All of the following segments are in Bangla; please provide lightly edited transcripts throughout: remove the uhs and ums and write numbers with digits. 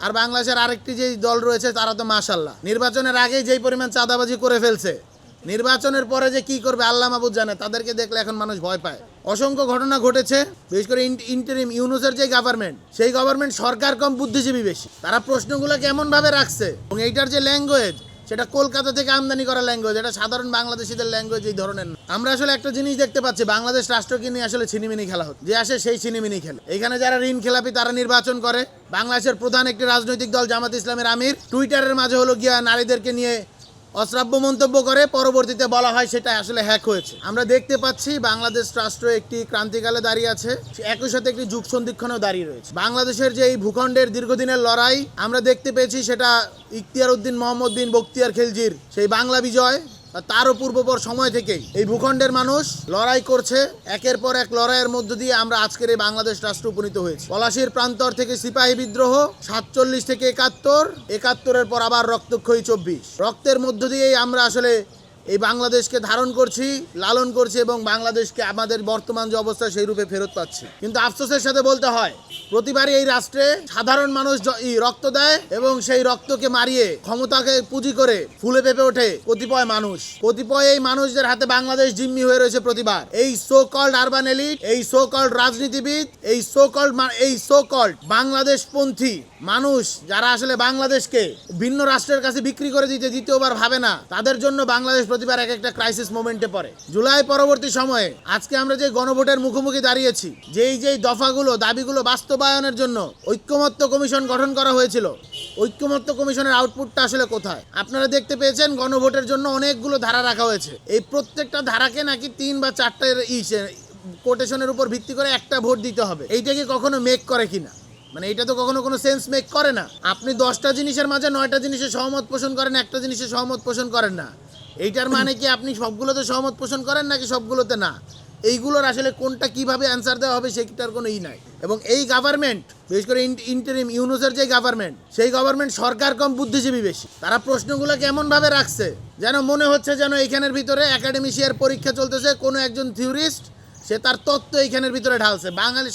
আর বাংলাদেশের আরেকটি যে দল রয়েছে তারা তো মাশাআল্লাহ নির্বাচনের আগেই যেই পরিমাণ চাঁদাবাজি করে ফেলছে, নির্বাচনের পরে যে কি করবে আল্লাহ মাহবুব জানে। তাদেরকে দেখলে এখন মানুষ ভয় পায়। অসংখ্য ঘটনা ঘটেছে, বিশেষ করে ইন্টারিম ইউনূসের যে গভর্নমেন্ট, সেই গভর্নমেন্ট সরকার কম বুদ্ধিজীবী বেশি। তারা প্রশ্নগুলোকে এমনভাবে রাখছে এবং এইটার যে ল্যাঙ্গুয়েজ, সেটা কলকাতা থেকে আমদানি করা ল্যাঙ্গুয়েজ, এটা সাধারণ বাংলাদেশিদের ল্যাঙ্গুয়েজ এই ধরনের না। আমরা আসলে একটা জিনিস দেখতে পাচ্ছি, বাংলাদেশ রাষ্ট্রকে নিয়ে আসলে ছিনিমিনি খেলা হচ্ছে। যে আসে সেই ছিনিমিনি খেলে। এখানে যারা ঋণ খেলাপি তারা নির্বাচন করে। বাংলাদেশের প্রধান একটি রাজনৈতিক দল জামাত ইসলামের আমির টুইটারের মাঝে হলো গিয়া নারীদেরকে নিয়ে অশ্রাব্য মন্তব্য করে, পরবর্তীতে বলা হয় সেটা আসলে হ্যাক হয়েছে। আমরা দেখতে পাচ্ছি বাংলাদেশ রাষ্ট্র একটি ক্রান্তিকালে দাঁড়িয়ে আছে, একই সাথে একটি যুগ সন্ধিক্ষণেও দাঁড়িয়ে রয়েছে। বাংলাদেশের যে এই ভূখণ্ডের দীর্ঘদিনের লড়াই আমরা দেখতে পেয়েছি, সেটা ইখতিয়ার উদ্দিন মোহাম্মদ বিন বখতিয়ার খিলজির সেই বাংলা বিজয়, তারও পূর্বপর সময় থেকেই এই ভূখণ্ডের মানুষ লড়াই করছে। একের পর এক লড়াইয়ের মধ্য দিয়ে আমরা আজকের এই বাংলাদেশ রাষ্ট্র উপনীত হয়েছি। পলাশীর প্রান্তর থেকে সিপাহী বিদ্রোহ 47 থেকে 71-এর পর আবার রক্তক্ষয়ী 24। রক্তের মধ্য দিয়েই আমরা আসলে এই বাংলাদেশকে ধারণ করছি, লালন করছি এবং বাংলাদেশকে আমাদের বর্তমান যে অবস্থা সেই রূপে ফেরত পাচ্ছি। কিন্তু আফসোসের সাথে বলতে হয়, প্রতিবারই এই রাষ্ট্রে সাধারণ মানুষ রক্ত দেয় এবং সেই রক্তকে মারিয়ে ক্ষমতাকে পুঁজি করে ফুলে পেঁপে ওঠে কতিপয় মানুষ। কতিপয় এই মানুষদের হাতে বাংলাদেশ জিম্মি হয়ে রয়েছে প্রতিবার। এই সো কল্ড আরবান এলিট, এই সো কল্ড রাজনীতিবিদ, এই সো কল্ড বাংলাদেশপন্থী মানুষ, যারা আসলে বাংলাদেশকে ভিন্ন রাষ্ট্রের কাছে বিক্রি করে দিতে দ্বিতীয়বার ভাবে না, তাদের জন্য বাংলাদেশ প্রতিবার এক একটা ক্রাইসিস মোমেন্টে পড়ে। জুলাই পরবর্তী সময়ে আজকে আমরা যে গণভোটের মুখোমুখি দাঁড়িয়েছি, যেই দফাগুলো দাবিগুলো বাস্তবায়নের জন্য ঐক্যমত্য কমিশন গঠন করা হয়েছিল, ঐক্যমত্য কমিশনের আউটপুটটা আসলে কোথায়? আপনারা দেখতে পেয়েছেন গণভোটের জন্য অনেকগুলো ধারা রাখা হয়েছে। এই প্রত্যেকটা ধারাকে নাকি 3 বা 4টা কোটেশনের উপর ভিত্তি করে একটা ভোট দিতে হবে। এইটা কি কখনো মেক করে কিনা? মানে এটা তো কখনো কোনো সেন্স মেক করে না। আপনি 10টা জিনিসের মাঝে 9টা জিনিসে সহমত পোষণ করেন, একটা জিনিসে সহমত পোষণ করেন না। এইটার মানে কি আপনি সবগুলোতে সহমত পোষণ করেন নাকি সবগুলোতে না? এইগুলোর আসলে কোনটা কিভাবে অ্যান্সার দেওয়া হবে সেটার কোনো নাই। এবং এই গভর্নমেন্ট, বিশেষ করে ইন্টারিম ইউনূসের যে গভর্নমেন্ট, সেই গভর্নমেন্ট সরকার কম বুদ্ধিজীবী বেশি। তারা প্রশ্নগুলোকে এমনভাবে রাখছে যেন মনে হচ্ছে যেন এইখানের ভিতরে একাডেমিশিয়ার পরীক্ষা চলতেছে, কোনো একজন থিওরিস্ট সে তার তত্ত্ব এইখানের ভিতরে ঢালছে।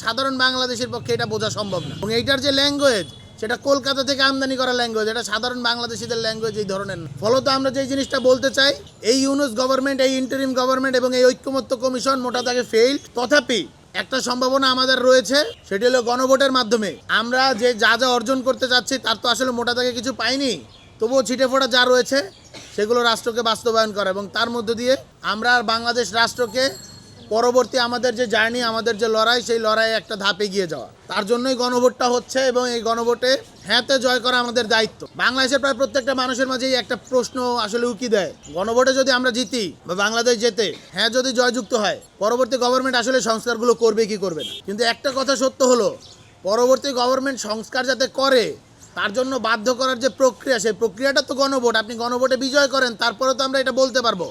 সাধারণ বাংলাদেশের পক্ষে এটা বোঝা সম্ভব না। এবং এইটার যে ল্যাঙ্গুয়েজ, সেটা কলকাতা থেকে আমদানি করা ল্যাঙ্গুয়েজ, এটা সাধারণ বাংলাদেশিদের ল্যাঙ্গুয়েজ এই ধরনের না। ফলত আমরা যে জিনিসটা বলতে চাই, এই ইউনূস গভর্নমেন্ট, এই ইন্টারিম গভর্নমেন্ট এবং এই ঐক্যমত্য কমিশন মোটা দাগে ফেইল্ড। তথাপি একটা সম্ভাবনা আমাদের রয়েছে, সেটি হলো গণভোটের মাধ্যমে আমরা যে যা অর্জন করতে চাচ্ছি তার তো আসলে মোটা দাগে কিছু পাইনি, তবুও ছিটে ফোটা যা রয়েছে সেগুলো রাষ্ট্রকে বাস্তবায়ন করা এবং তার মধ্য দিয়ে আমরা বাংলাদেশ রাষ্ট্রকে পরবর্তী আমাদের যে জার্নি, আমাদের যে লড়াই, সেই লড়াইয়ে একটা ধাপ এগিয়ে যাওয়া। তার জন্যই গণভোটটা হচ্ছে এবং এই গণভোটে হ্যাঁতে জয় করা আমাদের দায়িত্ব। বাংলাদেশের প্রায় প্রত্যেকটা মানুষের মাঝেই একটা প্রশ্ন আসলে উকি দেয়, গণভোটে যদি আমরা জিতি বা বাংলাদেশ জেতে, হ্যাঁ যদি জয়যুক্ত হয়, পরবর্তী গভর্নমেন্ট আসলে সংস্কারগুলো করবে কি করবে না। কিন্তু একটা কথা সত্য হলো, পরবর্তী গভর্নমেন্ট সংস্কার যাতে করে তার জন্য বাধ্য করার যে প্রক্রিয়া, সেই প্রক্রিয়াটা তো গণভোট। আপনি গণভোটে বিজয় করেন, তারপরে তো আমরা এটা বলতে পারবো।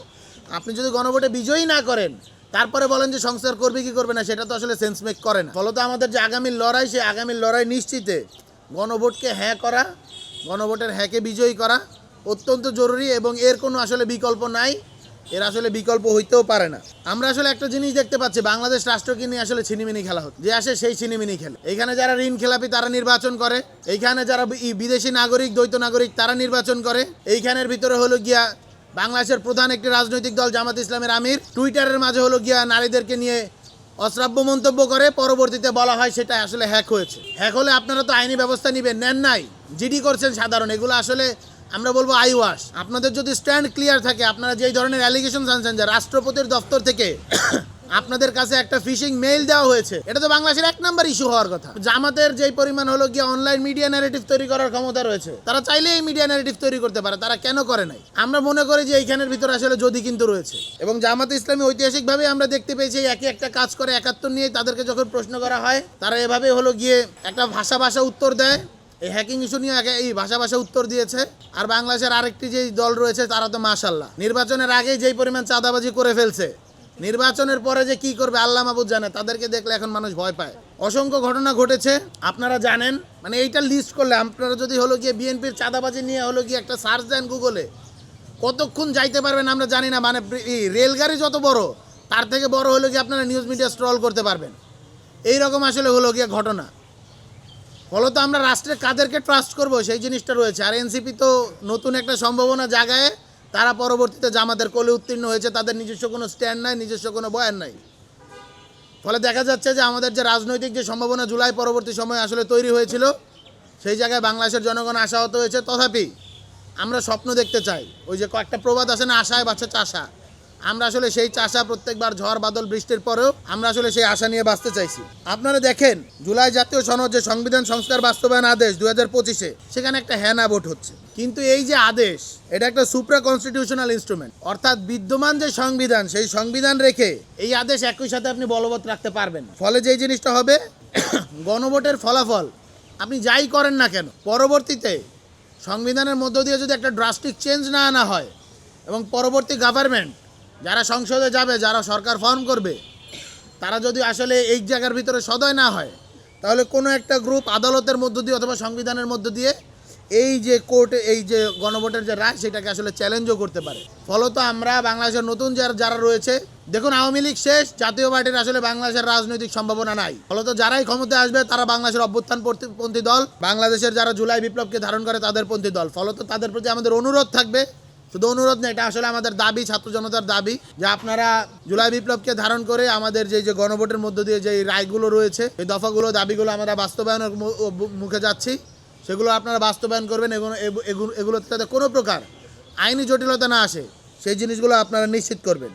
আপনি যদি গণভোটে বিজয়ী না করেন, তারপরে বলেন যে সংস্কার করবে কি করবে না, সেটা তো আসলে সেন্স মেক করে না। ফলত আমাদের যে আগামীর লড়াই, সেই আগামীর লড়াই নিশ্চিতে গণভোটকে হ্যাঁ করা, গণভোটের হ্যাঁকে বিজয়ী করা অত্যন্ত জরুরি এবং এর কোনো আসলে বিকল্প নাই, এর আসলে বিকল্প হইতেও পারে না। আমরা আসলে একটা জিনিস দেখতে পাচ্ছি, বাংলাদেশ রাষ্ট্রকে নিয়ে আসলে ছিনিমিনি খেলা হচ্ছে। যে আসে সেই ছিনিমিনি খেলে। এখানে যারা ঋণ খেলাপি তারা নির্বাচন করে, এইখানে যারা বিদেশি নাগরিক, দ্বৈত নাগরিক তারা নির্বাচন করে। এইখানের ভিতরে হলো গিয়া বাংলাদেশের প্রধান একটি রাজনৈতিক দল জামাত ইসলামের আমির টুইটারের মাঝে হলো গিয়া নারীদেরকে নিয়ে অশ্রাব্য মন্তব্য করে, পরবর্তীতে বলা হয় সেটা আসলে হ্যাক হয়েছে। হ্যাক হলে আপনারা তো আইনি ব্যবস্থা নেন নাই, জিডি করছেন সাধারণ। এগুলো আসলে আমরা বলবো আই ওয়াশ। আপনাদের যদি স্ট্যান্ড ক্লিয়ার থাকে, আপনারা যেই ধরনের অ্যালিগেশন আনছেন যে রাষ্ট্রপতির দপ্তর থেকে আপনাদের কাছে একটা ফিশিং মেইল দেওয়া হয়েছে, এটা তো বাংলাদেশের 1 নম্বর ইস্যু হওয়ার কথা। জামাতের যেই পরিমাণ হলো গিয়ে অনলাইন মিডিয়া ন্যারেটিভ তৈরি করার ক্ষমতা রয়েছে, তারা চাইলে এই মিডিয়া ন্যারেটিভ তৈরি করতে পারে, তারা কেন করে নাই? আমরা মনে করি যে এইখানের ভিতরে আসলে যদি কিন্তু রয়েছে। এবং জামাত ইসলামী ঐতিহাসিকভাবে আমরা দেখতে পেয়েছি একই একটা কাজ করে 71 নিয়ে তাদেরকে যখন প্রশ্ন করা হয়, তারা এভাবে হলো গিয়ে একটা ভাষা উত্তর দেয়। এই হ্যাকিং ইস্যু নিয়ে এই ভাষা উত্তর দিয়েছে। আর বাংলাদেশের আরেকটি যে দল রয়েছে তারা তো মাশাআল্লাহ নির্বাচনের আগেই যেই পরিমাণ চাঁদাবাজি করে ফেলছে, নির্বাচনের পরে যে কি করবে আল্লাহ মাহবুব জানে। তাদেরকে দেখলে এখন মানুষ ভয় পায়। অসংখ্য ঘটনা ঘটেছে, আপনারা জানেন। মানে এইটা লিস্ট করলে আপনারা যদি হলো গিয়ে বিএনপির চাঁদাবাজি নিয়ে হলো গিয়ে একটা সার্চ দেন গুগলে, কতক্ষণ যাইতে পারবেন আমরা জানি না। মানে রেলগাড়ি যত বড়, তার থেকে বড় হলো গিয়ে আপনারা নিউজ মিডিয়া স্ক্রল করতে পারবেন। এইরকম আসলে হলো গিয়ে ঘটনা। ফলত আমরা রাষ্ট্রের কাদেরকে ট্রাস্ট করব সেই জিনিসটা রয়েছে। আর এনসিপি তো নতুন একটা সম্ভাবনা জাগায় তারা পরবর্তীতে জামাতের কোলে উত্তীর্ণ হয়েছে, তাদের নিজস্ব কোনো স্ট্যান্ড নাই, নিজস্ব কোনো বয়ান নাই। ফলে দেখা যাচ্ছে যে আমাদের যে রাজনৈতিক যে সম্ভাবনা জুলাই পরবর্তী সময়ে আসলে তৈরি হয়েছিল, সেই জায়গায় বাংলাদেশের জনগণ আশাহত হয়েছে। তথাপি আমরা স্বপ্ন দেখতে চাই, ওই যে কয়েকটা প্রবাদ আছে না, আশায় বাঁচে চাষা, আমরা আসলে সেই চাষা প্রত্যেকবার ঝড় বাদল বৃষ্টির পরেও আমরা আসলে সেই আশা নিয়ে বাঁচতে চাইছি। আপনারা দেখেন জুলাই জাতীয় সনদ যে সংবিধান সংস্কার বাস্তবায়ন আদেশ 2025-এ, সেখানে একটা হ্যানা ভোট হচ্ছে। কিন্তু এই যে আদেশ, এটা একটা সুপ্রা কনস্টিটিউশনাল ইনস্ট্রুমেন্ট, অর্থাৎ বিদ্যমান যে সংবিধান সেই সংবিধান রেখে এই আদেশ একই সাথে আপনি বলবৎ রাখতে পারবেন। ফলে যেই জিনিসটা হবে, গণভোটের ফলাফল আপনি যাই করেন না কেন, পরবর্তীতে সংবিধানের মধ্য দিয়ে যদি একটা ড্রাস্টিক চেঞ্জ না আনা হয় এবং পরবর্তী গভর্নমেন্ট যারা সংসদে যাবে, যারা সরকার ফর্ম করবে, তারা যদি আসলে এই জায়গার ভিতরে সদয় না হয়, তাহলে কোনো একটা গ্রুপ আদালতের মধ্য দিয়ে অথবা সংবিধানের মধ্য দিয়ে এই যে কোর্ট, এই যে গণভোটের যে রায়, সেটাকে আসলে চ্যালেঞ্জও করতে পারে। ফলত আমরা বাংলাদেশের নতুন যারা রয়েছে, দেখুন আওয়ামী লীগ শেষ, জাতীয় পার্টির আসলে বাংলাদেশের রাজনৈতিক সম্ভাবনা নাই। ফলত যারাই ক্ষমতায় আসবে তারা বাংলাদেশের অভ্যুত্থানপন্থী দল, বাংলাদেশের যারা জুলাই বিপ্লবকে ধারণ করে তাদের পন্থী দল। ফলত তাদের প্রতি আমাদের অনুরোধ থাকবে, শুধু অনুরোধ না, এটা আসলে আমাদের দাবি, ছাত্র জনতার দাবি, যে আপনারা জুলাই বিপ্লবকে ধারণ করে আমাদের যে গণভোটের মধ্য দিয়ে যে রায়গুলো রয়েছে, এই দফাগুলো, দাবিগুলো আমরা বাস্তবায়নের মুখে যাচ্ছি, সেগুলো আপনারা বাস্তবায়ন করবেন। এগুলোতে যাতে কোনো প্রকার আইনি জটিলতা না আসে সেই জিনিসগুলো আপনারা নিশ্চিত করবেন।